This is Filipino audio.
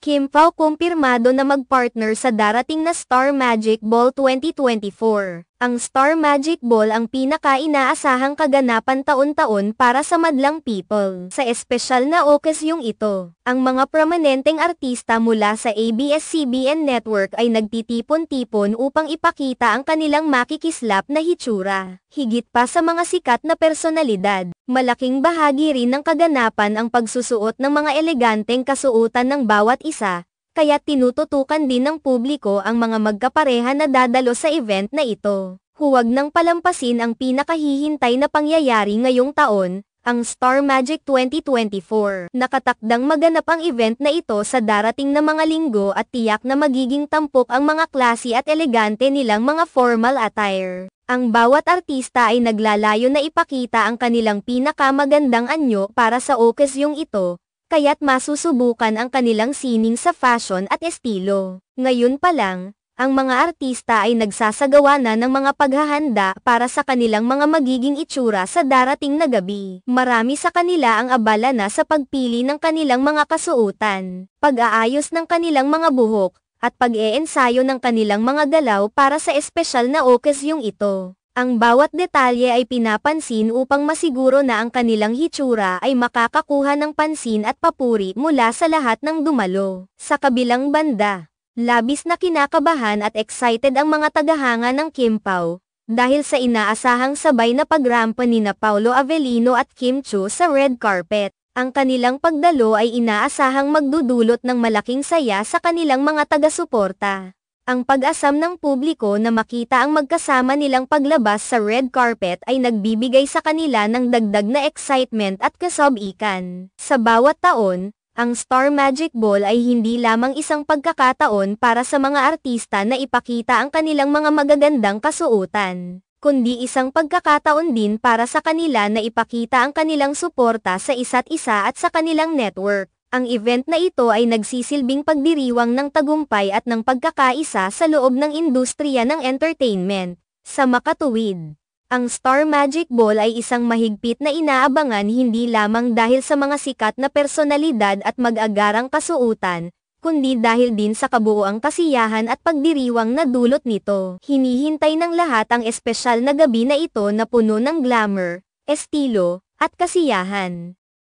Kim Pao kumpirmado na mag-partner sa darating na Star Magic Ball 2024. Ang Star Magic Ball ang pinaka-inaasahang kaganapan taon-taon para sa madlang people. Sa espesyal na okasyong ito, ang mga prominenteng artista mula sa ABS-CBN Network ay nagtitipon-tipon upang ipakita ang kanilang makikislap na hitsura. Higit pa sa mga sikat na personalidad, malaking bahagi rin ng kaganapan ang pagsusuot ng mga eleganteng kasuotan ng bawat isa, kaya tinututukan din ng publiko ang mga magkapareha na dadalo sa event na ito. Huwag nang palampasin ang pinakahihintay na pangyayari ngayong taon, ang Star Magic 2024. Nakatakdang maganap ang event na ito sa darating na mga linggo at tiyak na magiging tampok ang mga klase at elegante nilang mga formal attire. Ang bawat artista ay naglalayo na ipakita ang kanilang pinakamagandang anyo para sa okasyong ito, kaya't masusubukan ang kanilang sining sa fashion at estilo. Ngayon pa lang, ang mga artista ay nagsasagawa na ng mga paghahanda para sa kanilang mga magiging itsura sa darating na gabi. Marami sa kanila ang abala na sa pagpili ng kanilang mga kasuotan, pag-aayos ng kanilang mga buhok, at pag-eensayo ng kanilang mga galaw para sa espesyal na okasyong ito. Ang bawat detalye ay pinapansin upang masiguro na ang kanilang hitsura ay makakakuha ng pansin at papuri mula sa lahat ng dumalo. Sa kabilang banda, labis na kinakabahan at excited ang mga tagahanga ng Kim Pao, dahil sa inaasahang sabay na pagrampa nina Paolo Avellino at Kim Chiu sa red carpet. Ang kanilang pagdalo ay inaasahang magdudulot ng malaking saya sa kanilang mga taga-suporta. Ang pag-asam ng publiko na makita ang magkasama nilang paglabas sa red carpet ay nagbibigay sa kanila ng dagdag na excitement at kasabikan. Sa bawat taon, ang Star Magic Ball ay hindi lamang isang pagkakataon para sa mga artista na ipakita ang kanilang mga magagandang kasuotan, kundi isang pagkakataon din para sa kanila na ipakita ang kanilang suporta sa isa't isa at sa kanilang network. Ang event na ito ay nagsisilbing pagdiriwang ng tagumpay at ng pagkakaisa sa loob ng industriya ng entertainment. Sa makatuwid, ang Star Magic Ball ay isang mahigpit na inaabangan hindi lamang dahil sa mga sikat na personalidad at mag-agarang kasuotan, kundi dahil din sa kabuuang kasiyahan at pagdiriwang na dulot nito. Hinihintay ng lahat ang espesyal na gabi na ito na puno ng glamour, estilo, at kasiyahan.